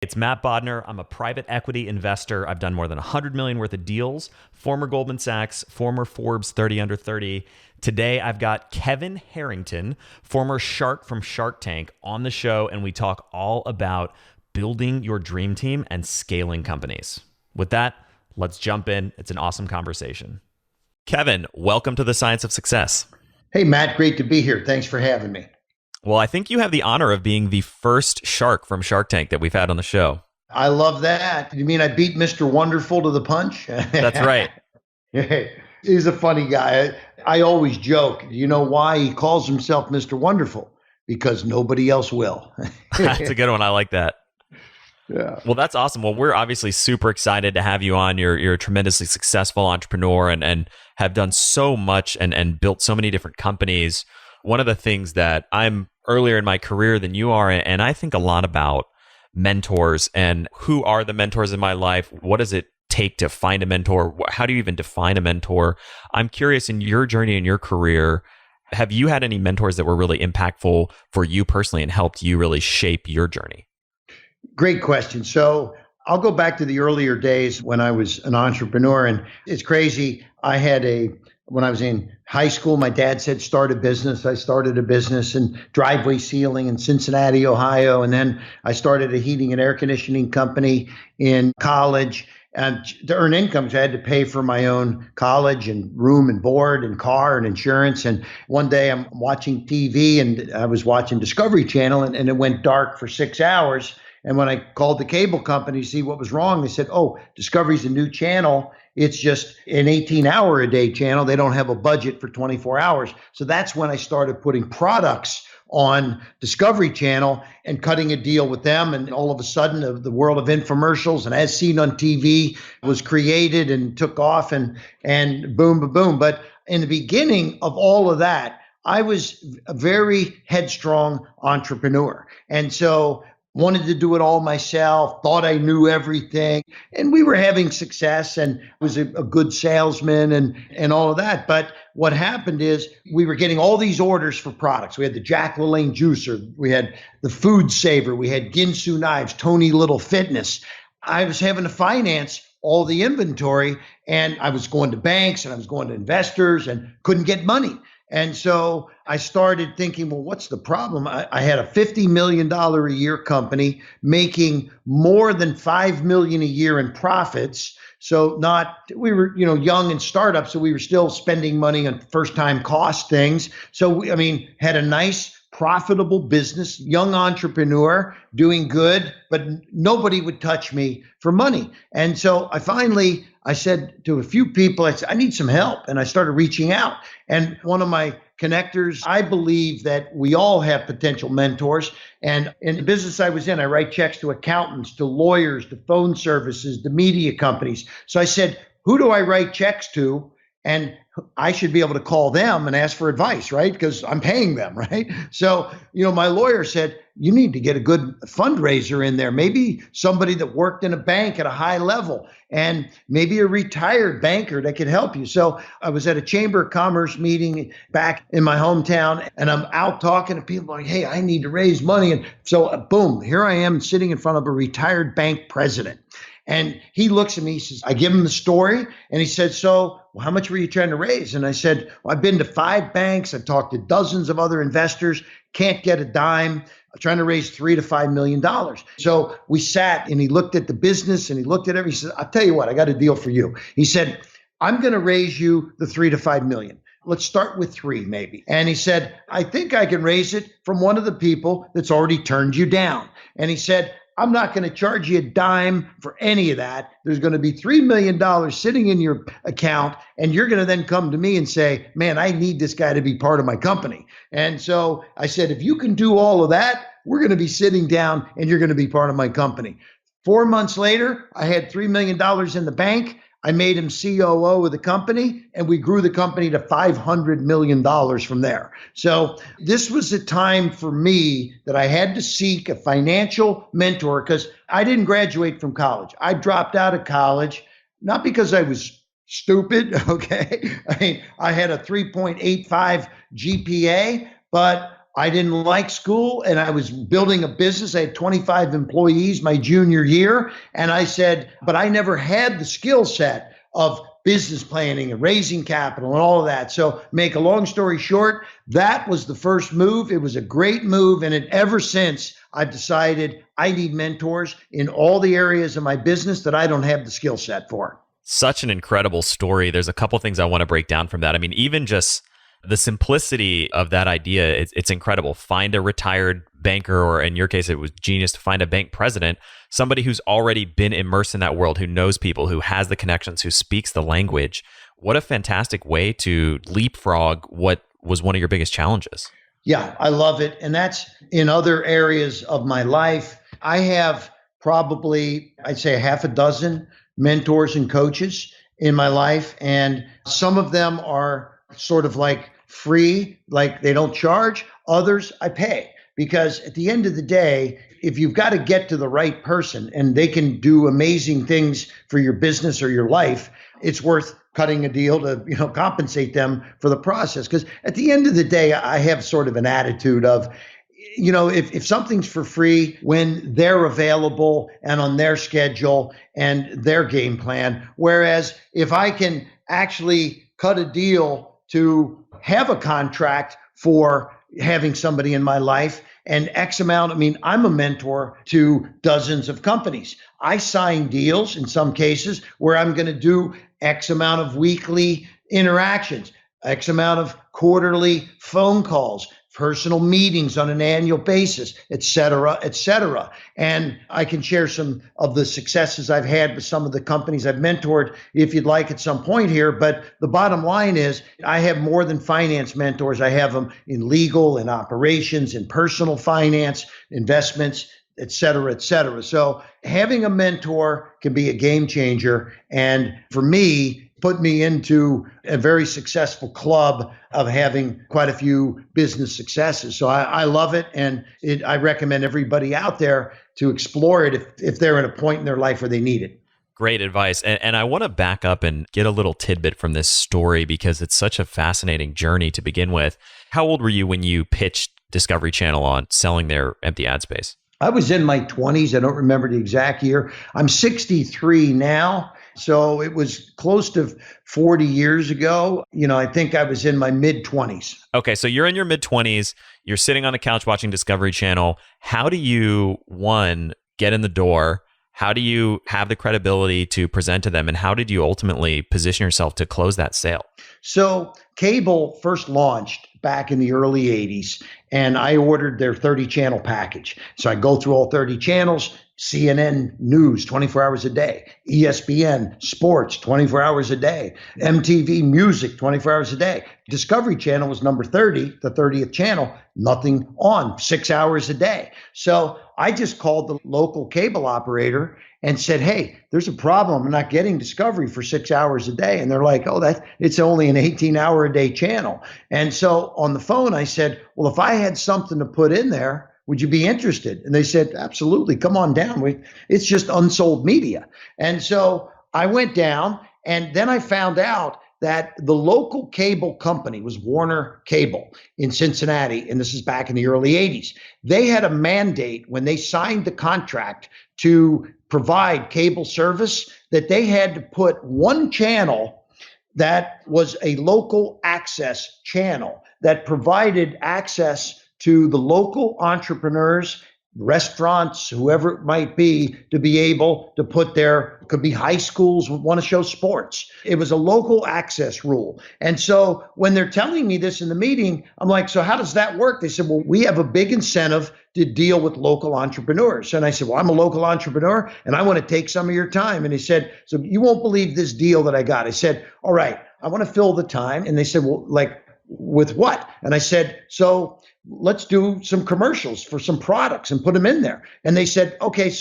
It's Matt Bodnar. I'm a private equity investor. I've done more than 100 million worth of deals, former Goldman Sachs, former Forbes 30 under 30. Today, I've got Kevin Harrington, former shark from Shark Tank, on the show, and we talk all about building your dream team and scaling companies. With that, let's jump in. It's an awesome conversation. Kevin, welcome to the Science of Success. Hey, Matt, great to be here. Thanks for having me. Well, I think you have the honor of being the first shark from Shark Tank that we've had on the show. I love that. You mean I beat Mr. Wonderful to the punch? That's right. He's a funny guy. I always joke, you know why he calls himself Mr. Wonderful? Because nobody else will. That's a good one. I like that. Yeah. Well, that's awesome. Well, we're obviously super excited to have you on. You're a tremendously successful entrepreneur and have done so much and built so many different companies. One of the things that I'm earlier in my career than you are, and I think a lot about mentors and who are the mentors in my life. What does it take to find a mentor? How do you even define a mentor? I'm curious, in your journey in your career, have you had any mentors that were really impactful for you personally and helped you really shape your journey? Great question. So I'll go back to the earlier days when I was an entrepreneur, and it's crazy. When I was in high school, my dad said, start a business. I started a business in driveway sealing in Cincinnati, Ohio. And then I started a heating and air conditioning company in college. And to earn income, I had to pay for my own college and room and board and car and insurance. And one day I'm watching TV and I was watching Discovery Channel and it went dark for 6 hours. And when I called the cable company to see what was wrong, they said, oh, Discovery's a new channel. It's just an 18-hour-a-day channel. They don't have a budget for 24 hours. So that's when I started putting products on Discovery Channel and cutting a deal with them. And all of a sudden, the world of infomercials and as seen on TV was created and took off and boom, boom, boom. But in the beginning of all of that, I was a very headstrong entrepreneur. And so wanted to do it all myself, thought I knew everything, and we were having success and was a good salesman and all of that. But what happened is we were getting all these orders for products. We had the Jack LaLanne juicer, we had the Food Saver, we had Ginsu knives, Tony Little Fitness. I was having to finance all the inventory, and I was going to banks and I was going to investors and couldn't get money. And so I started thinking, well, what's the problem? I had a $50 million a year company making more than $5 million a year in profits. So we were, young and startups, so we were still spending money on first time cost things. So had a nice profitable business, young entrepreneur, doing good, but nobody would touch me for money. And so I said to a few people, I need some help. And I started reaching out. And one of my connectors, I believe that we all have potential mentors. And in the business I was in, I write checks to accountants, to lawyers, to phone services, to media companies. So I said, who do I write checks to? And I should be able to call them and ask for advice, right? Because I'm paying them, right? So, my lawyer said, you need to get a good fundraiser in there. Maybe somebody that worked in a bank at a high level and maybe a retired banker that could help you. So I was at a Chamber of Commerce meeting back in my hometown and I'm out talking to people like, hey, I need to raise money. And so boom, here I am sitting in front of a retired bank president. And he looks at me, he says, I give him the story. And he said, so how much were you trying to raise? And I said, well, I've been to 5 banks. I've talked to dozens of other investors, can't get a dime. I'm trying to raise $3 to $5 million. So we sat and he looked at the business and he looked at everything. He said, I'll tell you what, I got a deal for you. He said, I'm going to raise you the 3 to 5 million. Let's start with 3 maybe. And he said, I think I can raise it from one of the people that's already turned you down. And he said, I'm not going to charge you a dime for any of that. There's going to be $3 million sitting in your account, and you're going to then come to me and say, man, I need this guy to be part of my company. And so I said, if you can do all of that, we're going to be sitting down and you're going to be part of my company. 4 months later, I had $3 million in the bank. I made him COO of the company, and we grew the company to $500 million from there. So this was a time for me that I had to seek a financial mentor because I didn't graduate from college. I dropped out of college, not because I was stupid, okay? I had a 3.85 GPA, but I didn't like school and I was building a business. I had 25 employees my junior year. And I said, but I never had the skill set of business planning and raising capital and all of that. So make a long story short, that was the first move. It was a great move. And ever since I've decided I need mentors in all the areas of my business that I don't have the skill set for. Such an incredible story. There's a couple things I want to break down from that. I mean, even just the simplicity of that idea, it's incredible. Find a retired banker, or in your case, it was genius to find a bank president, somebody who's already been immersed in that world, who knows people, who has the connections, who speaks the language. What a fantastic way to leapfrog what was one of your biggest challenges. Yeah, I love it. And that's in other areas of my life. I have probably, I'd say, a half a dozen mentors and coaches in my life. And some of them are sort of like free, like they don't charge. Others I pay, because at the end of the day, if you've got to get to the right person and they can do amazing things for your business or your life, it's worth cutting a deal to, compensate them for the process. Because at the end of the day, I have sort of an attitude of, if something's for free when they're available and on their schedule and their game plan, whereas if I can actually cut a deal to have a contract for having somebody in my life and X amount, I'm a mentor to dozens of companies. I sign deals in some cases where I'm going to do X amount of weekly interactions, X amount of quarterly phone calls, personal meetings on an annual basis, et cetera, et cetera. And I can share some of the successes I've had with some of the companies I've mentored if you'd like at some point here. But the bottom line is I have more than finance mentors. I have them in legal and operations and personal finance, investments, et cetera, et cetera. So having a mentor can be a game changer. And for me, put me into a very successful club of having quite a few business successes. So I love it. And I recommend everybody out there to explore it if they're at a point in their life where they need it. Great advice. And I want to back up and get a little tidbit from this story because it's such a fascinating journey to begin with. How old were you when you pitched Discovery Channel on selling their empty ad space? I was in my 20s. I don't remember the exact year. I'm 63 now. So it was close to 40 years ago. I think I was in my mid-20s. Okay, so you're in your mid-20s. You're sitting on the couch watching Discovery Channel. How do you, one, get in the door? How do you have the credibility to present to them? And how did you ultimately position yourself to close that sale? So cable first launched back in the early 80s, and I ordered their 30-channel package. So I go through all 30 channels, CNN News 24 hours a day, ESPN Sports 24 hours a day, MTV Music 24 hours a day. Discovery Channel was number 30, the 30th channel, nothing on, 6 hours a day. So I just called the local cable operator and said, hey, there's a problem. I'm not getting Discovery for 6 hours a day. And they're like, it's only an 18-hour a day channel. And so on the phone, I said, well, if I had something to put in there, would you be interested? And they said, absolutely, come on down. It's just unsold media. And so I went down, and then I found out that the local cable company was Warner Cable in Cincinnati, and this is back in the early 80s. They had a mandate when they signed the contract to provide cable service that they had to put one channel that was a local access channel that provided access to the local entrepreneurs, restaurants, whoever it might be, to be able to put could be high schools who want to show sports. It was a local access rule. And so when they're telling me this in the meeting, I'm like, so how does that work? They said, well, we have a big incentive to deal with local entrepreneurs. And I said, well, I'm a local entrepreneur and I want to take some of your time. And he said, so you won't believe this deal that I got. I said, all right, I want to fill the time. And they said, well, like with what? And I said, so let's do some commercials for some products and put them in there. And they said, okay,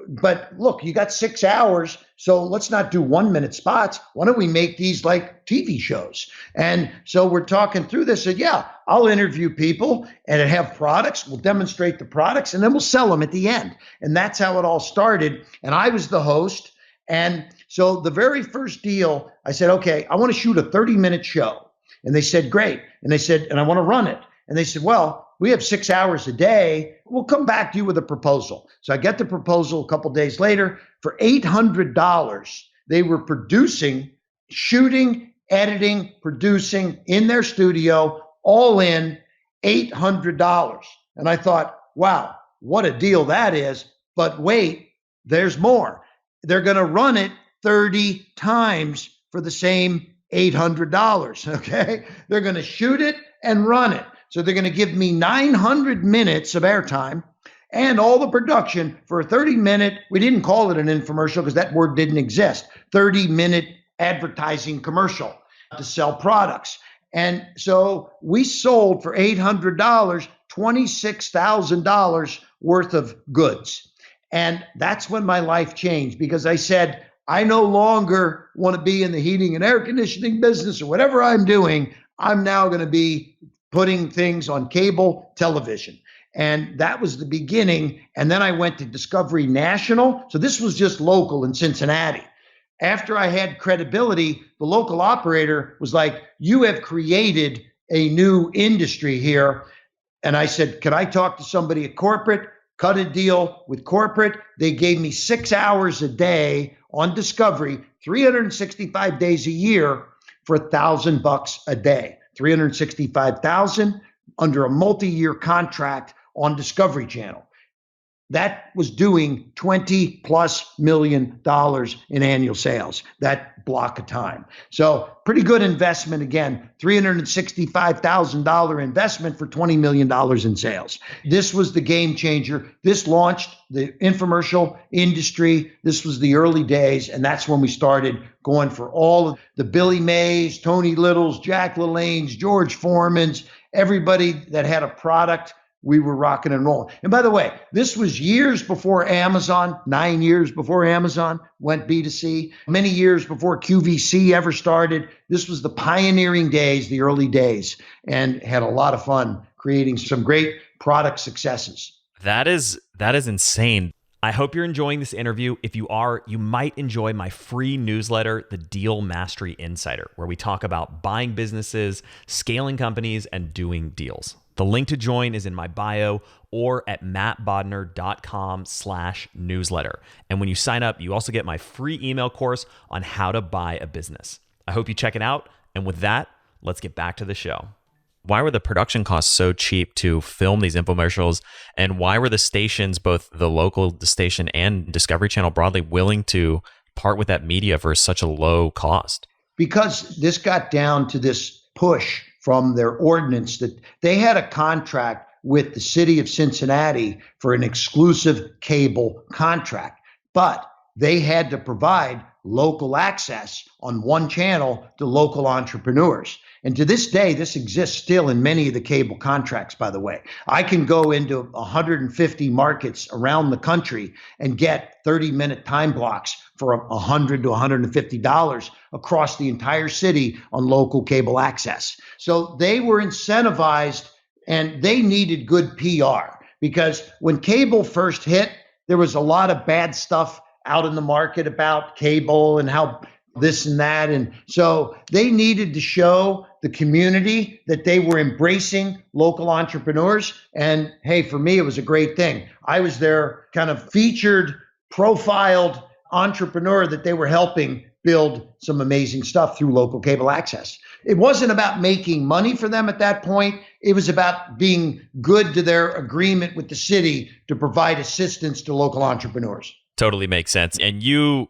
but look, you got 6 hours, so let's not do 1 minute spots. Why don't we make these like TV shows? And so we're talking through this. Said, yeah, I'll interview people and have products. We'll demonstrate the products and then we'll sell them at the end. And that's how it all started. And I was the host. And so the very first deal, I said, okay, I want to shoot a 30-minute show. And they said, great. And they said, and I want to run it. And they said, well, we have 6 hours a day. We'll come back to you with a proposal. So I get the proposal a couple days later for $800. They were producing, shooting, editing, producing in their studio, all in $800. And I thought, wow, what a deal that is. But wait, there's more. They're going to run it 30 times for the same $800. Okay. They're going to shoot it and run it. So they're going to give me 900 minutes of airtime and all the production for a 30-minute, we didn't call it an infomercial because that word didn't exist, 30-minute advertising commercial to sell products. And so we sold for $800, $26,000 worth of goods. And that's when my life changed, because I said, I no longer want to be in the heating and air conditioning business or whatever I'm doing. I'm now going to be putting things on cable television. And that was the beginning. And then I went to Discovery National. So this was just local in Cincinnati. After I had credibility, the local operator was like, you have created a new industry here. And I said, can I talk to somebody at corporate? Cut a deal with corporate. They gave me 6 hours a day on Discovery, 365 days a year for $1,000 a day, 365,000 under a multi-year contract on Discovery Channel. That was doing $20+ million in annual sales, that block of time. So pretty good investment. Again, $365,000 investment for $20 million in sales. This was the game changer. This launched the infomercial industry. This was the early days. And that's when we started going for all of the Billy Mays, Tony Littles, Jack LaLanne's, George Foreman's, everybody that had a product. We were rocking and rolling. And by the way, this was years before Amazon, 9 years before Amazon went B2C, many years before QVC ever started. This was the pioneering days, the early days, and had a lot of fun creating some great product successes. That is insane. I hope you're enjoying this interview. If you are, you might enjoy my free newsletter, The Deal Mastery Insider, where we talk about buying businesses, scaling companies, and doing deals. The link to join is in my bio or at mattbodnar.com/newsletter. And when you sign up, you also get my free email course on how to buy a business. I hope you check it out. And with that, let's get back to the show. Why were the production costs so cheap to film these infomercials? And why were the stations, both the local station and Discovery Channel broadly, willing to part with that media for such a low cost? Because this got down to this push from their ordinance that they had a contract with the city of Cincinnati for an exclusive cable contract, but they had to provide local access on one channel to local entrepreneurs. And to this day, this exists still in many of the cable contracts, by the way. I can go into 150 markets around the country and get 30-minute time blocks for $100 to $150 across the entire city on local cable access. So they were incentivized and they needed good PR, because when cable first hit, there was a lot of bad stuff out in the market about cable and how this and that. And so they needed to show the community that they were embracing local entrepreneurs. And hey, for me, it was a great thing. I was their kind of featured, profiled entrepreneur that they were helping build some amazing stuff through local cable access. It wasn't about making money for them at that point. It was about being good to their agreement with the city to provide assistance to local entrepreneurs. Totally makes sense. And you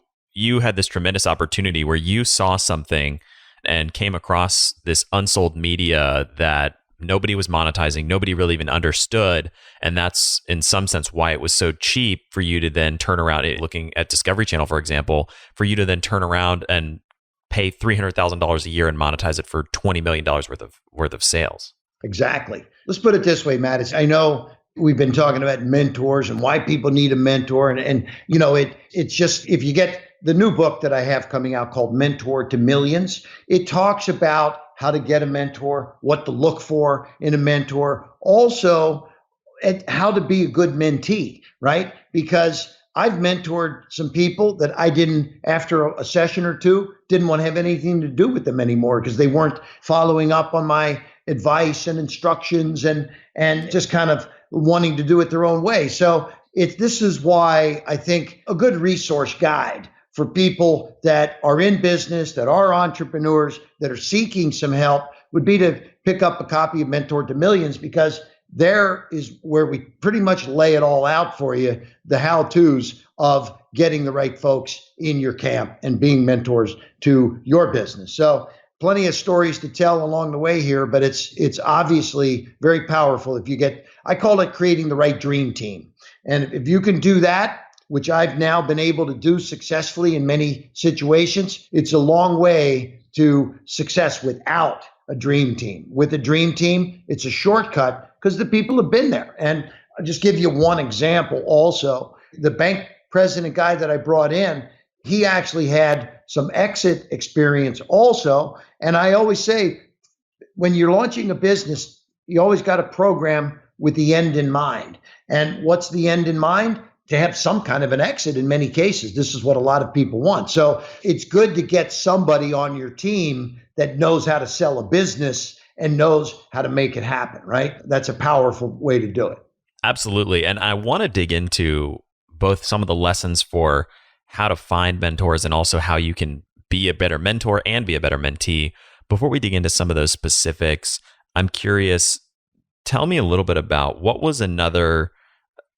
had this tremendous opportunity where you saw something and came across this unsold media that nobody was monetizing, nobody really even understood. And that's in some sense why it was so cheap for you to then turn around, looking at Discovery Channel, for example, for you to then turn around and pay $300,000 a year and monetize it for $20 million worth of sales. Exactly. Let's put it this way, Matt. I know we've been talking about mentors and why people need a mentor. And you know, it's just, if you get the new book that I have coming out called Mentor to Millions, it talks about how to get a mentor, what to look for in a mentor, also how to be a good mentee, right? Because I've mentored some people that I didn't, after a session or two, didn't want to have anything to do with them anymore because they weren't following up on my advice and instructions and just kind of wanting to do it their own way. So this is why I think a good resource guide for people that are in business, that are entrepreneurs, that are seeking some help would be to pick up a copy of Mentor to Millions, because there is where we pretty much lay it all out for you, the how-tos of getting the right folks in your camp and being mentors to your business. So plenty of stories to tell along the way here, but it's obviously very powerful if you get, I call it creating the right dream team. And if you can do that, which I've now been able to do successfully in many situations, it's a long way to success without a dream team. With a dream team, it's a shortcut because the people have been there. And I'll just give you one example also. The bank president guy that I brought in, he actually had some exit experience also. And I always say, when you're launching a business, you always got to program with the end in mind. And what's the end in mind? To have some kind of an exit in many cases. This is what a lot of people want. So it's good to get somebody on your team that knows how to sell a business and knows how to make it happen, right? That's a powerful way to do it. Absolutely. And I want to dig into both some of the lessons for how to find mentors and also how you can be a better mentor and be a better mentee. Before we dig into some of those specifics, I'm curious, tell me a little bit about what was another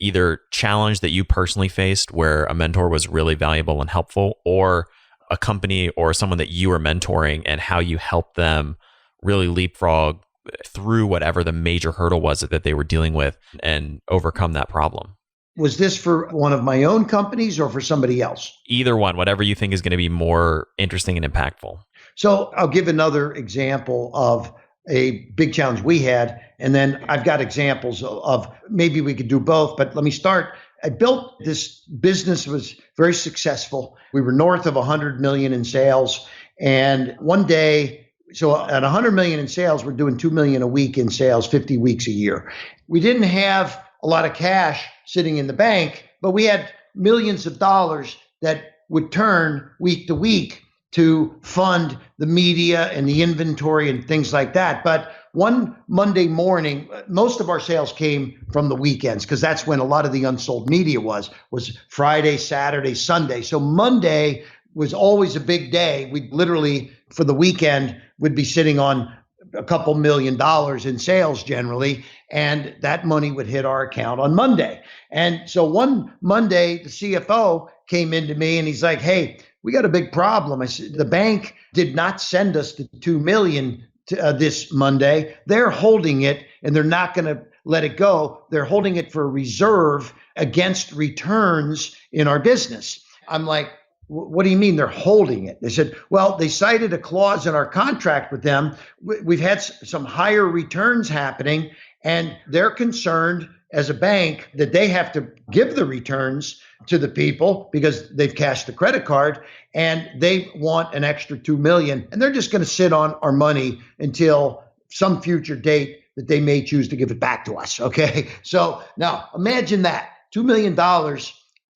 either challenge that you personally faced where a mentor was really valuable and helpful, or a company or someone that you were mentoring and how you helped them really leapfrog through whatever the major hurdle was that they were dealing with and overcome that problem. Was this for one of my own companies or for somebody else? Either one, whatever you think is going to be more interesting and impactful. So I'll give another example of a big challenge we had, and then I've got examples of maybe we could do both, but let me start. I built this business, was very successful. We were north of 100 million in sales. And one day, so at 100 million in sales, we're doing 2 million a week in sales, 50 weeks a year. We didn't have a lot of cash sitting in the bank, but we had millions of dollars that would turn week to week to fund the media and the inventory and things like that. But one Monday morning, most of our sales came from the weekends because that's when a lot of the unsold media was Friday, Saturday, Sunday. So Monday was always a big day. We literally, for the weekend, would be sitting on a couple $1 million in sales generally, and that money would hit our account on Monday. And so one Monday, the CFO came into me and he's like, "Hey, we got a big problem." I said, "The bank did not send us the 2 million this Monday. They're holding it and they're not going to let it go. They're holding it for a reserve against returns in our business." I'm like, "What do you mean they're holding it?" They said, "Well, they cited a clause in our contract with them. We've had some higher returns happening, and they're concerned as a bank that they have to give the returns to the people because they've cashed the credit card, and they want an extra 2 million, and they're just going to sit on our money until some future date that they may choose to give it back to us." Okay. So now imagine that $2 million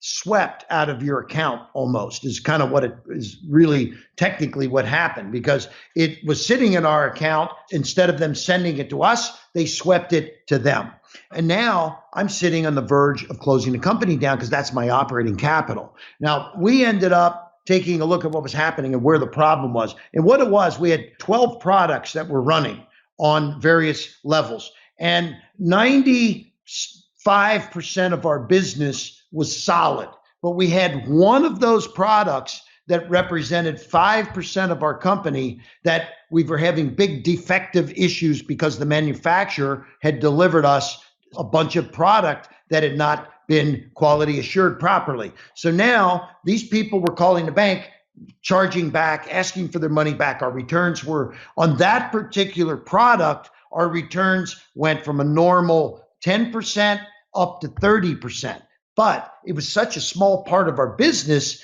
swept out of your account almost is kind of what it is really technically what happened, because it was sitting in our account. Instead of them sending it to us, they swept it to them. And now I'm sitting on the verge of closing the company down because that's my operating capital. Now, we ended up taking a look at what was happening and where the problem was. And what it was, we had 12 products that were running on various levels. And 95% of our business was solid. But we had one of those products that represented 5% of our company that we were having big defective issues because the manufacturer had delivered us a bunch of product that had not been quality assured properly. So now these people were calling the bank, charging back, asking for their money back. Our returns were on that particular product. Our returns went from a normal 10% up to 30%. But it was such a small part of our business,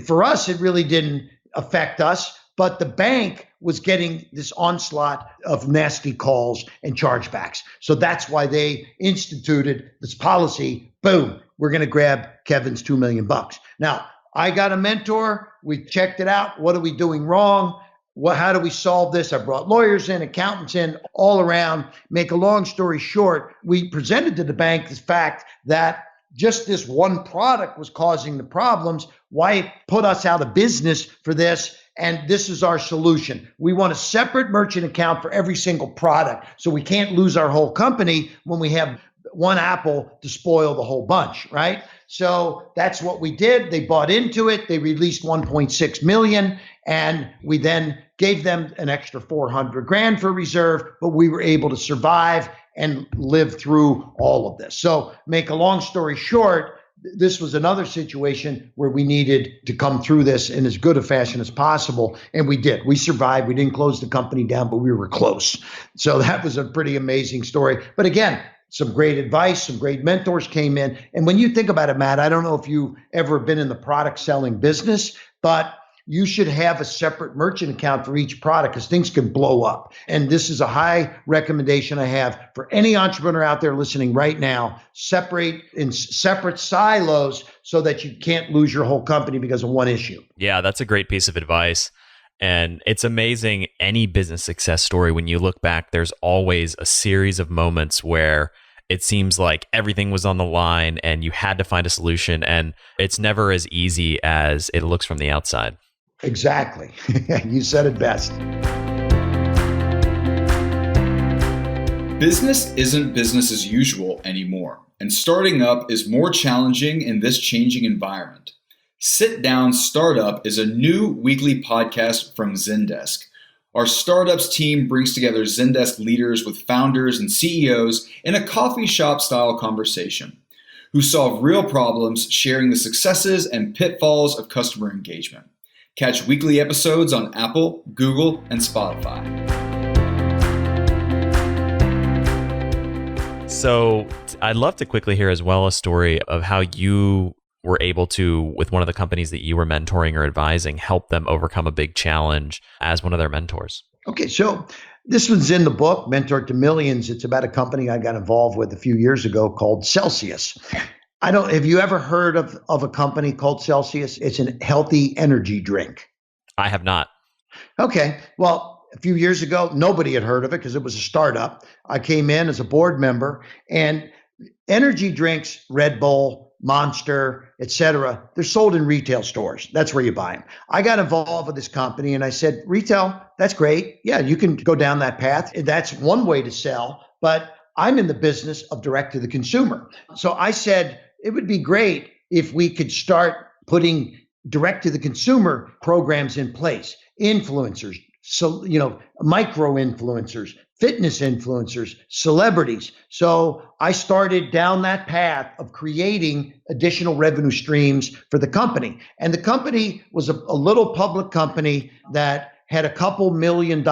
for us, it really didn't affect us. But the bank was getting this onslaught of nasty calls and chargebacks. So that's why they instituted this policy. Boom, we're going to grab Kevin's $2 million. Now, I got a mentor. We checked it out. What are we doing wrong? how do we solve this? I brought lawyers in, accountants in, all around. Make a long story short, we presented to the bank the fact that just this one product was causing the problems. Why put us out of business for this? And this is our solution. We want a separate merchant account for every single product, so we can't lose our whole company when we have one apple to spoil the whole bunch, right? So that's what we did. They bought into it. They released 1.6 million, and we then gave them an extra 400 grand for reserve, but we were able to survive and live through all of this. So make a long story short, this was another situation where we needed to come through this in as good a fashion as possible. And we did. We survived. We didn't close the company down, but we were close. So that was a pretty amazing story. But again, some great advice, some great mentors came in. And when you think about it, Matt, I don't know if you've ever been in the product selling business, but you should have a separate merchant account for each product because things can blow up. And this is a high recommendation I have for any entrepreneur out there listening right now. Separate in separate silos so that you can't lose your whole company because of one issue. Yeah, that's a great piece of advice. And it's amazing, any business success story, when you look back, there's always a series of moments where it seems like everything was on the line and you had to find a solution. And it's never as easy as it looks from the outside. Exactly. You said it best. Business isn't business as usual anymore, and starting up is more challenging in this changing environment. Sit Down Startup is a new weekly podcast from Zendesk. Our startups team brings together Zendesk leaders with founders and CEOs in a coffee shop style conversation, who solve real problems, sharing the successes and pitfalls of customer engagement. Catch weekly episodes on Apple, Google, and Spotify. So I'd love to quickly hear as well a story of how you were able to, with one of the companies that you were mentoring or advising, help them overcome a big challenge as one of their mentors. Okay, so this one's in the book, Mentor to Millions. It's about a company I got involved with a few years ago called Celsius. Have you ever heard of a company called Celsius? It's a healthy energy drink. I have not. Okay. Well, a few years ago, nobody had heard of it because it was a startup. I came in as a board member, and energy drinks, Red Bull, Monster, etc., they're sold in retail stores. That's where you buy them. I got involved with this company and I said, retail, that's great. Yeah, you can go down that path. That's one way to sell, but I'm in the business of direct to the consumer. So I said, it would be great if we could start putting direct to the consumer programs in place, influencers, so, micro influencers, fitness influencers, celebrities. So I started down that path of creating additional revenue streams for the company. And the company was a little public company that had a couple $1 million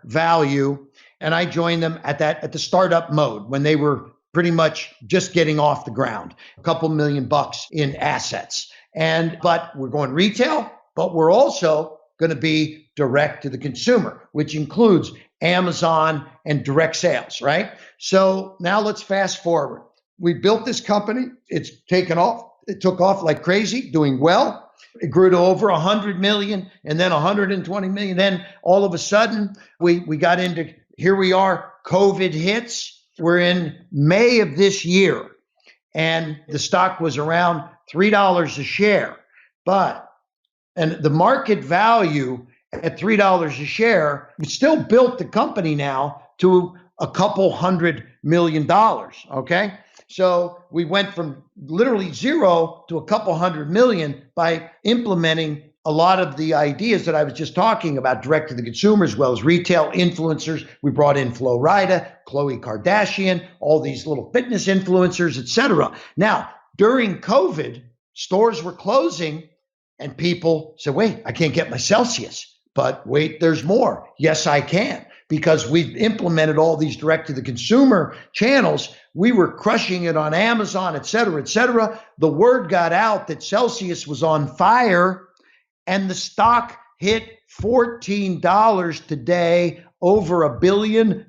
value. And I joined them at the startup mode when they were pretty much just getting off the ground, a couple $1 million in assets. But we're going retail, but we're also going to be direct to the consumer, which includes Amazon and direct sales, right? So now let's fast forward. We built this company. It's taken off. It took off like crazy, doing well. It grew to over 100 million and then 120 million. Then all of a sudden we got into, here we are, COVID hits. We're in May of this year, and the stock was around $3 a share. And the market value at $3 a share, we still built the company now to a couple $100 million, okay? So we went from literally zero to a couple $100 million by implementing a lot of the ideas that I was just talking about, direct to the consumer, as well as retail influencers. We brought in Flo Rida, Khloe Kardashian, all these little fitness influencers, etc. Now, during COVID, stores were closing and people said, wait, I can't get my Celsius. But wait, there's more. Yes, I can, because we've implemented all these direct to the consumer channels. We were crushing it on Amazon, et cetera, et cetera. The word got out that Celsius was on fire, and the stock hit $14 today, over $1 billion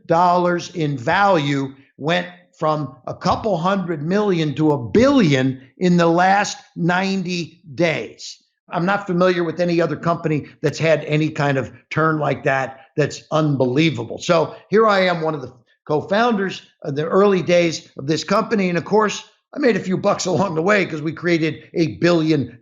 in value, went from a couple $100 million to $1 billion in the last 90 days. I'm not familiar with any other company that's had any kind of turn like that. That's unbelievable. So here I am, one of the co-founders of the early days of this company. And of course, I made a few bucks along the way because we created $1 billion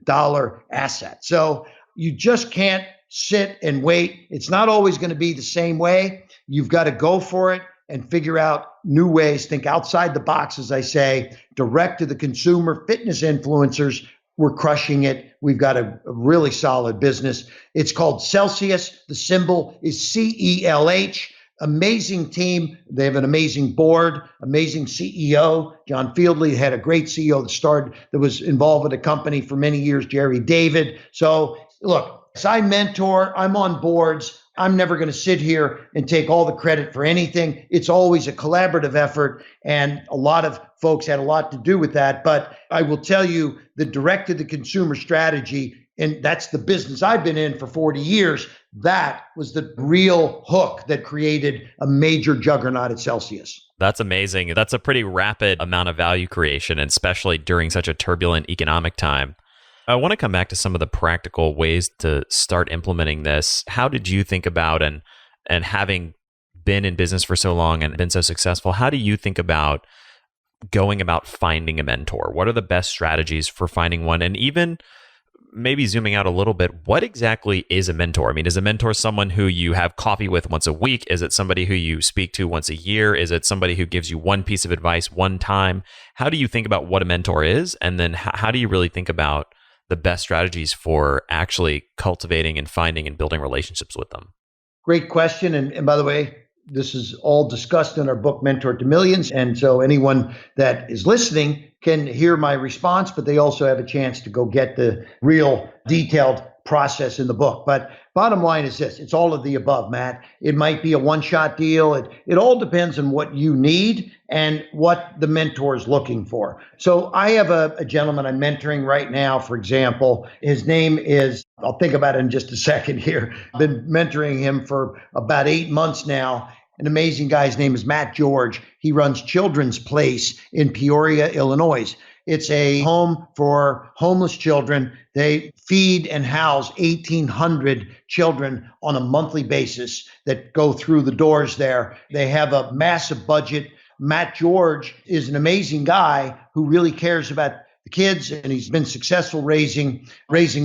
asset. So you just can't sit and wait. It's not always going to be the same way. You've got to go for it and figure out new ways, think outside the box, as I say, direct to the consumer, fitness influencers. We're crushing it. We've got a really solid business. It's called Celsius. The symbol is CELH. Amazing team. They have an amazing board, amazing CEO. John Fieldley had a great CEO that was involved with the company for many years, Jerry David. So look, as I mentor, I'm on boards. I'm never going to sit here and take all the credit for anything. It's always a collaborative effort, and a lot of folks had a lot to do with that. But I will tell you, the direct-to-the-consumer strategy, and that's the business I've been in for 40 years, that was the real hook that created a major juggernaut at Celsius. That's amazing. That's a pretty rapid amount of value creation, and especially during such a turbulent economic time. I want to come back to some of the practical ways to start implementing this. How did you think about, and having been in business for so long and been so successful, how do you think about going about finding a mentor? What are the best strategies for finding one? And even maybe zooming out a little bit, what exactly is a mentor? I mean, is a mentor someone who you have coffee with once a week? Is it somebody who you speak to once a year? Is it somebody who gives you one piece of advice one time? How do you think about what a mentor is? And then how do you really think about the best strategies for actually cultivating and finding and building relationships with them? Great question. And by the way, this is all discussed in our book, Mentor to Millions. And so anyone that is listening can hear my response, but they also have a chance to go get the real detailed process in the book. But bottom line is this: it's all of the above, Matt. It might be a one-shot deal. It all depends on what you need and what the mentor is looking for. So I have a gentleman I'm mentoring right now, for example. His name is, I'll think about it in just a second here. I've been mentoring him for about 8 months now. An amazing guy. His name is Matt George. He runs Children's Place in Peoria, Illinois. It's a home for homeless children. They feed and house 1,800 children on a monthly basis that go through the doors there. They have a massive budget. Matt George is an amazing guy who really cares about the kids, and he's been successful raising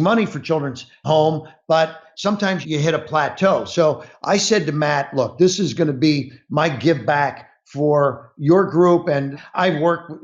money for Children's Home, but sometimes you hit a plateau. So I said to Matt, look, this is going to be my give back for your group. And I've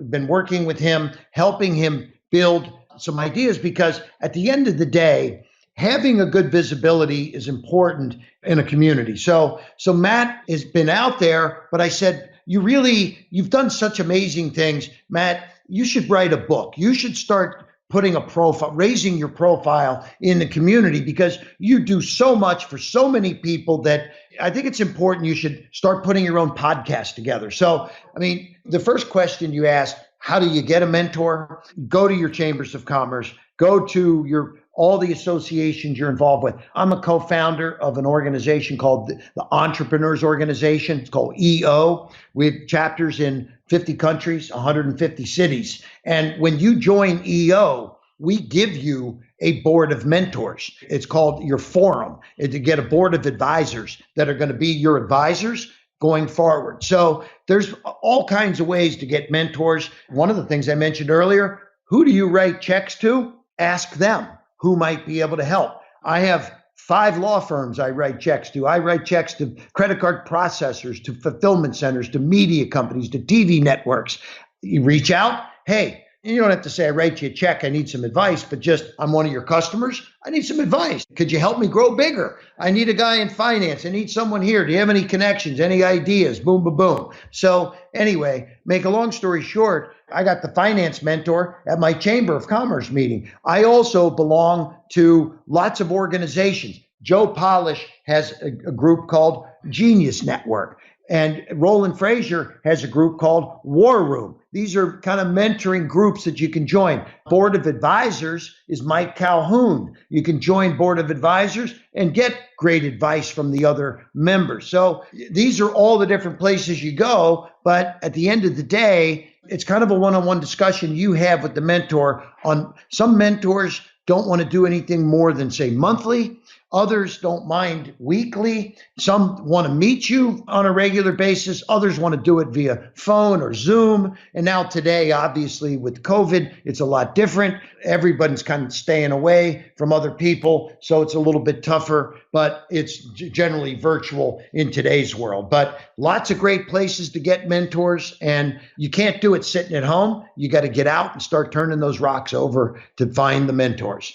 been working with him, helping him build some ideas, because at the end of the day, having a good visibility is important in a community. So Matt has been out there, but I said, you've done such amazing things, Matt. You should write a book. You should start putting a profile, raising your profile in the community, because you do so much for so many people that I think it's important. You should start putting your own podcast together. So, I mean, the first question you asked, how do you get a mentor? Go to your chambers of commerce, go to all the associations you're involved with. I'm a co-founder of an organization called the Entrepreneurs Organization. It's called EO. We have chapters in 50 countries, 150 cities. And when you join EO, we give you a board of mentors. It's called your forum, and to get a board of advisors that are going to be your advisors going forward. So there's all kinds of ways to get mentors. One of the things I mentioned earlier, who do you write checks to? Ask them who might be able to help. I have 5 law firms I write checks to. I write checks to credit card processors, to fulfillment centers, to media companies, to TV networks. You reach out, hey, you don't have to say, I write you a check, I need some advice, but just, I'm one of your customers, I need some advice. Could you help me grow bigger? I need a guy in finance. I need someone here. Do you have any connections, any ideas? Boom, boom, boom. So anyway, make a long story short, I got the finance mentor at my Chamber of Commerce meeting. I also belong to lots of organizations. Joe Polish has a group called Genius Network, and Roland Frazier has a group called War Room. These are kind of mentoring groups that you can join. Board of Advisors is Mike Calhoun. You can join Board of Advisors and get great advice from the other members. So these are all the different places you go, but at the end of the day, it's kind of a one-on-one discussion you have with the mentor. On some mentors don't want to do anything more than say monthly. Others don't mind weekly. Some want to meet you on a regular basis. Others want to do it via phone or Zoom. And now today, obviously with COVID, it's a lot different. Everybody's kind of staying away from other people. So it's a little bit tougher, but it's generally virtual in today's world. But lots of great places to get mentors, and you can't do it sitting at home. You got to get out and start turning those rocks over to find the mentors.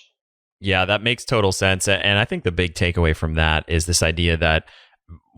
Yeah, that makes total sense. And I think the big takeaway from that is this idea that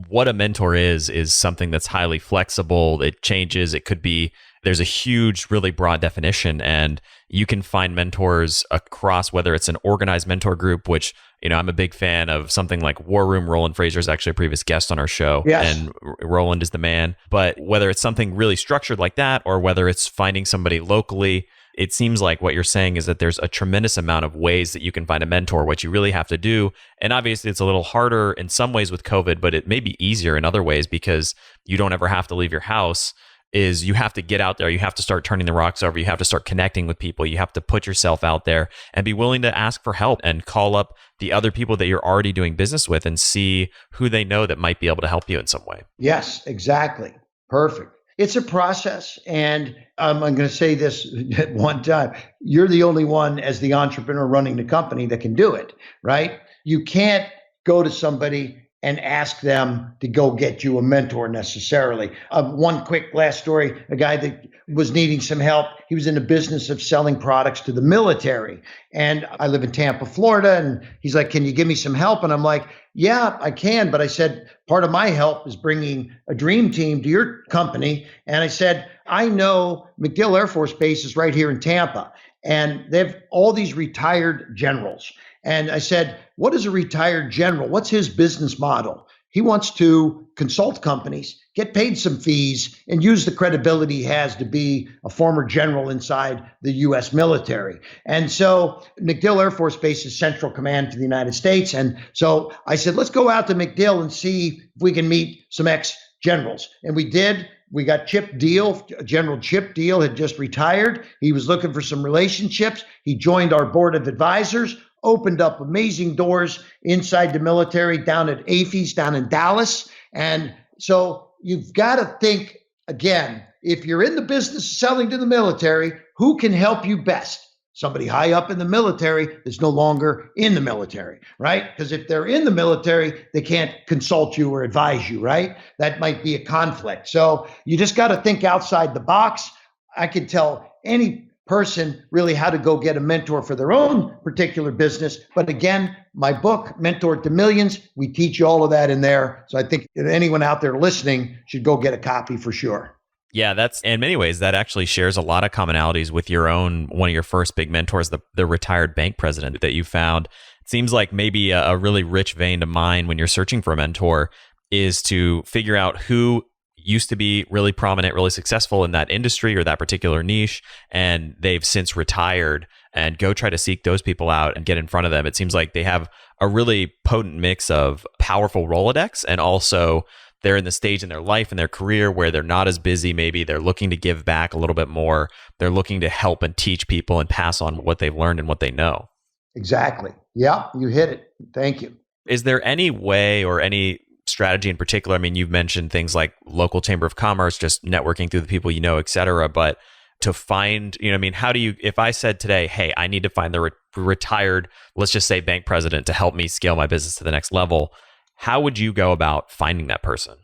what a mentor is something that's highly flexible. It changes. It could be, there's a huge, really broad definition, and you can find mentors across, whether it's an organized mentor group, which, I'm a big fan of something like War Room. Roland Fraser is actually a previous guest on our show. Yes. And Roland is the man. But whether it's something really structured like that, or whether it's finding somebody locally, it seems like what you're saying is that there's a tremendous amount of ways that you can find a mentor. What you really have to do, and obviously it's a little harder in some ways with COVID, but it may be easier in other ways because you don't ever have to leave your house, is you have to get out there. You have to start turning the rocks over. You have to start connecting with people. You have to put yourself out there and be willing to ask for help and call up the other people that you're already doing business with and see who they know that might be able to help you in some way. Yes, exactly. Perfect. It's a process. And I'm going to say this at one time. You're the only one as the entrepreneur running the company that can do it, right? You can't go to somebody and ask them to go get you a mentor necessarily. One quick last story, a guy that was needing some help. He was in the business of selling products to the military. And I live in Tampa, Florida. And he's like, can you give me some help? And I'm like, yeah, I can. But I said, part of my help is bringing a dream team to your company. And I said, I know MacDill Air Force Base is right here in Tampa. And they have all these retired generals. And I said, what is a retired general? What's his business model? He wants to consult companies, get paid some fees, and use the credibility he has to be a former general inside the U.S. military. And so MacDill Air Force Base is Central Command for the United States. And so I said, let's go out to MacDill and see if we can meet some ex-generals. And we did. We got Chip Deal. General Chip Deal had just retired. He was looking for some relationships. He joined our board of advisors, opened up amazing doors inside the military down at AFES down in Dallas. And so you've got to think, again, if you're in the business of selling to the military, who can help you best? Somebody high up in the military that's no longer in the military, right? Because if they're in the military, they can't consult you or advise you, right? That might be a conflict. So you just got to think outside the box. I can tell any person really how to go get a mentor for their own particular business. But again, my book, Mentor to Millions, we teach you all of that in there. So I think anyone out there listening should go get a copy for sure. Yeah, that's in many ways that actually shares a lot of commonalities with your own, one of your first big mentors, the retired bank president that you found. It seems like maybe a really rich vein to mine when you're searching for a mentor is to figure out who used to be really prominent, really successful in that industry or that particular niche, and they've since retired, and go try to seek those people out and get in front of them. It seems like they have a really potent mix of powerful Rolodex, and also they're in the stage in their life and their career where they're not as busy. Maybe they're looking to give back a little bit more. They're looking to help and teach people and pass on what they've learned and what they know. Exactly. Yeah, you hit it. Thank you. Is there any way or any strategy in particular? I mean, you've mentioned things like local chamber of commerce, just networking through the people you know, et cetera. But to find, how do you, if I said today, hey, I need to find the retired, let's just say bank president to help me scale my business to the next level, how would you go about finding that person?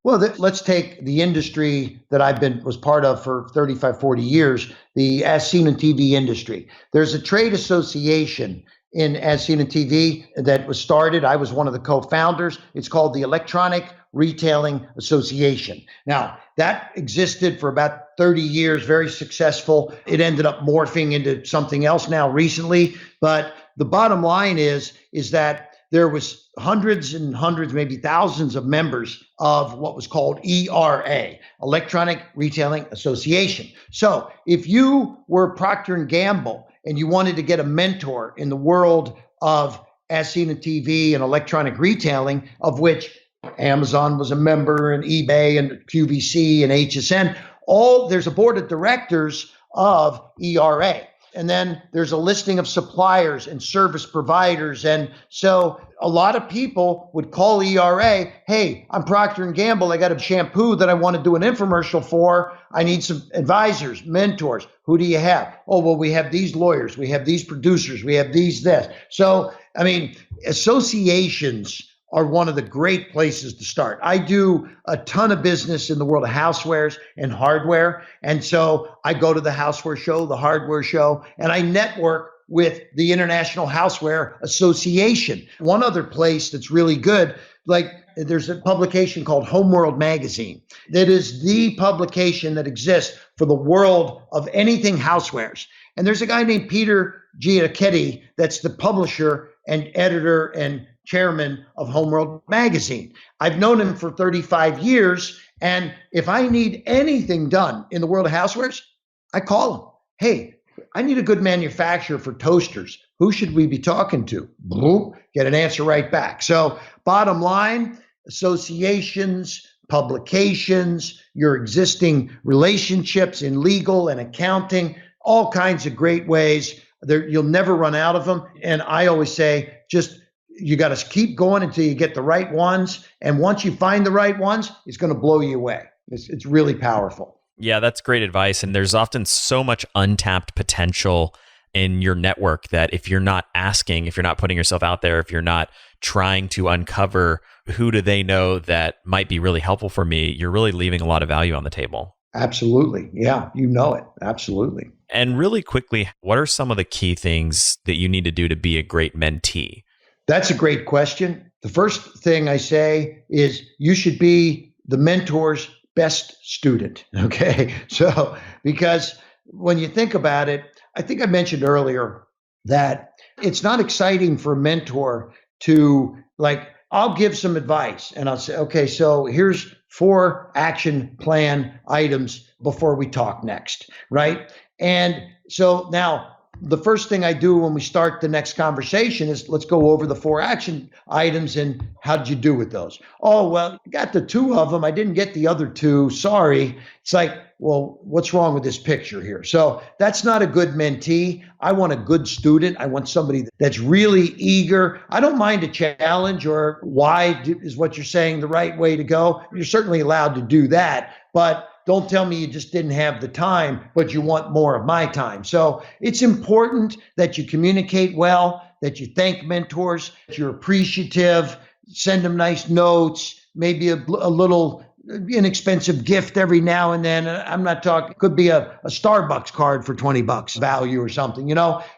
Well, let's take the industry that was part of for 35, 40 years, the as seen in TV industry. There's a trade association in as seen in TV that was started. I was one of the co-founders. It's called the Electronic Retailing Association. Now, that existed for about 30 years, very successful. It ended up morphing into something else now recently. But the bottom line is that there was hundreds and hundreds, maybe thousands of members of what was called ERA, Electronic Retailing Association. So if you were Procter & Gamble and you wanted to get a mentor in the world of as seen in TV and electronic retailing, of which Amazon was a member, and eBay and QVC and HSN, there's a board of directors of ERA. And then there's a listing of suppliers and service providers. And so a lot of people would call ERA, hey, I'm Procter & Gamble. I got a shampoo that I want to do an infomercial for. I need some advisors, mentors. Who do you have? Oh, well, we have these lawyers. We have these producers. We have this. So, I mean, associations are one of the great places to start. I do a ton of business in the world of housewares and hardware. And so I go to the houseware show, the hardware show, and I network with the International Houseware Association. One other place that's really good, like there's a publication called Homeworld Magazine that is the publication that exists for the world of anything housewares. And there's a guy named Peter Giacchetti that's the publisher and editor and chairman of Homeworld Magazine. I've known him for 35 years. And if I need anything done in the world of housewares, I call him. Hey, I need a good manufacturer for toasters. Who should we be talking to? Boop, get an answer right back. So bottom line, associations, publications, your existing relationships in legal and accounting, all kinds of great ways. You'll never run out of them. And I always say, you got to keep going until you get the right ones. And once you find the right ones, it's going to blow you away. It's really powerful. Yeah, that's great advice. And there's often so much untapped potential in your network that if you're not asking, if you're not putting yourself out there, if you're not trying to uncover who do they know that might be really helpful for me, you're really leaving a lot of value on the table. Absolutely. Yeah, you know it. Absolutely. And really quickly, what are some of the key things that you need to do to be a great mentee? That's a great question. The first thing I say is you should be the mentor's best student. Okay. So, because when you think about it, I think I mentioned earlier that it's not exciting for a mentor to I'll give some advice and I'll say, okay, so here's 4 action plan items before we talk next. Right. And so now, the first thing I do when we start the next conversation is let's go over the 4 action items and how did you do with those? Oh, well, I got the 2 of them. I didn't get the other 2. Sorry. It's like, well, what's wrong with this picture here? So that's not a good mentee. I want a good student. I want somebody that's really eager. I don't mind a challenge or why is what you're saying the right way to go. You're certainly allowed to do that, but don't tell me you just didn't have the time, but you want more of my time. So it's important that you communicate well, that you thank mentors, that you're appreciative, send them nice notes, maybe a little inexpensive gift every now and then. I'm not talking, could be a Starbucks card for $20 value or something,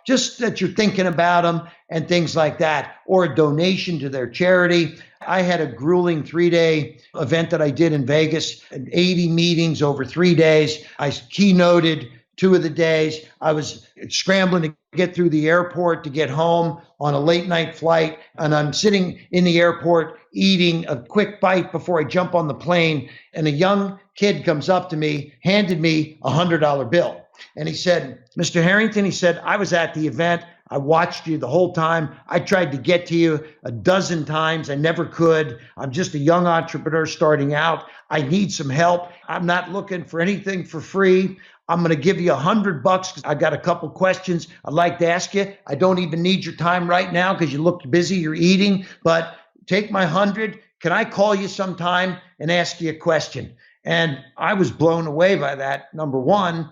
just that you're thinking about them and things like that, or a donation to their charity. I had a grueling 3-day event that I did in Vegas, 80 meetings over 3 days. I keynoted 2 of the days. I was scrambling to get through the airport to get home on a late night flight. And I'm sitting in the airport eating a quick bite before I jump on the plane. And a young kid comes up to me, handed me a $100 bill. And he said, Mr. Harrington, he said, I was at the event. I watched you the whole time. I tried to get to you a dozen times. I never could. I'm just a young entrepreneur starting out. I need some help. I'm not looking for anything for free. I'm going to give you $100 because I got a couple questions I'd like to ask you. I don't even need your time right now because you look busy. You're eating, but take my 100. Can I call you sometime and ask you a question? And I was blown away by that, number one.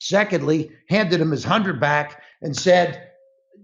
Secondly, handed him his 100 back and said,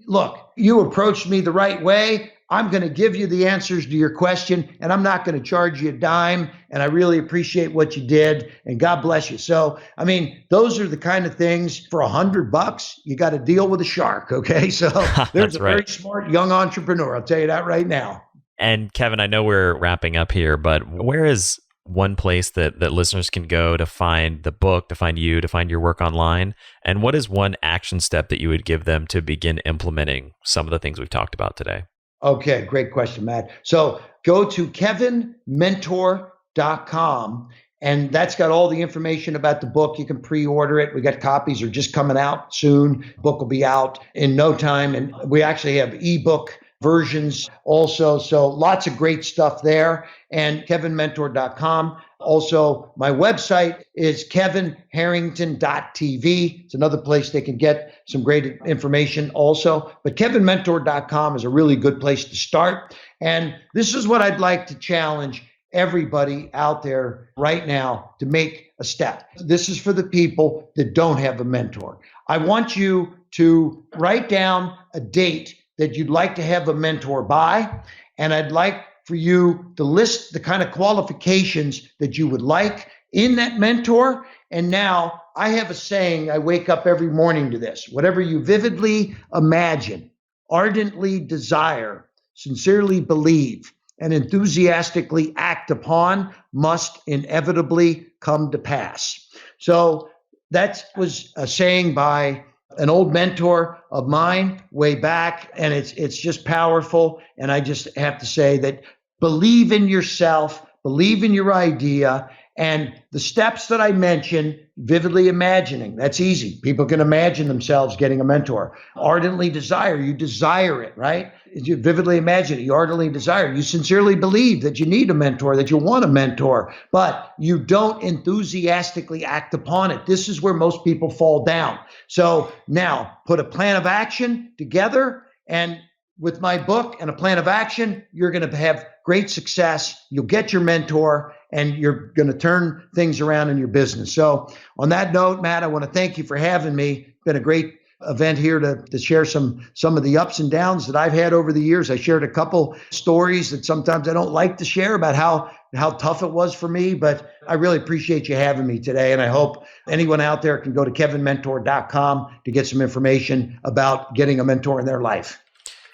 look, you approached me the right way. I'm going to give you the answers to your question, and I'm not going to charge you a dime. And I really appreciate what you did, and God bless you. So, I mean, those are the kind of things for $100, you got to deal with a shark. Okay. So there's a very smart young entrepreneur. I'll tell you that right now. And Kevin, I know we're wrapping up here, but where is one place that listeners can go to find the book, to find you, to find your work online? And what is one action step that you would give them to begin implementing some of the things we've talked about today? Okay, great question, Matt. So go to kevinmentor.com, and that's got all the information about the book. You can pre-order it. We got copies are just coming out soon. Book will be out in no time. And we actually have ebook versions also. So lots of great stuff there. And kevinmentor.com. Also, my website is kevinharrington.tv. It's another place they can get some great information also. But kevinmentor.com is a really good place to start. And this is what I'd like to challenge everybody out there right now to make a step. This is for the people that don't have a mentor. I want you to write down a date that you'd like to have a mentor by, and I'd like for you to list the kind of qualifications that you would like in that mentor. And now I have a saying, I wake up every morning to this: whatever you vividly imagine, ardently desire, sincerely believe, and enthusiastically act upon must inevitably come to pass. So that was a saying by an old mentor of mine way back, and it's just powerful. And I just have to say that believe in yourself, believe in your idea, and the steps that I mentioned, vividly imagining, that's easy. People can imagine themselves getting a mentor. Ardently desire, you desire it, right? You vividly imagine it, you ardently desire. You sincerely believe that you need a mentor, that you want a mentor, but you don't enthusiastically act upon it. This is where most people fall down. So now put a plan of action together, and with my book and a plan of action, you're going to have great success. You'll get your mentor, and you're going to turn things around in your business. So on that note, Matt, I want to thank you for having me. It's been a great event here to share some of the ups and downs that I've had over the years. I shared a couple stories that sometimes I don't like to share about how tough it was for me, but I really appreciate you having me today. And I hope anyone out there can go to kevinmentor.com to get some information about getting a mentor in their life.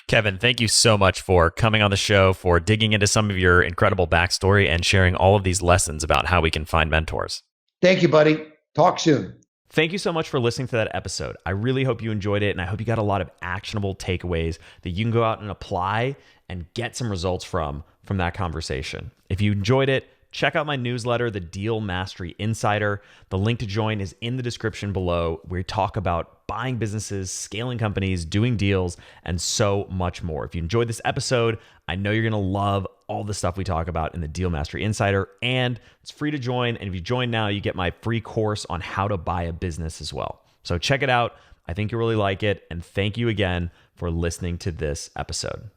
Kevin, thank you so much for coming on the show, for digging into some of your incredible backstory and sharing all of these lessons about how we can find mentors. Thank you, buddy. Talk soon. Thank you so much for listening to that episode. I really hope you enjoyed it, and I hope you got a lot of actionable takeaways that you can go out and apply and get some results from that conversation. If you enjoyed it, check out my newsletter, The Deal Mastery Insider. The link to join is in the description below. We talk about buying businesses, scaling companies, doing deals, and so much more. If you enjoyed this episode, I know you're going to love all the stuff we talk about in the Deal Mastery Insider, and it's free to join. And if you join now, you get my free course on how to buy a business as well. So check it out. I think you'll really like it. And thank you again for listening to this episode.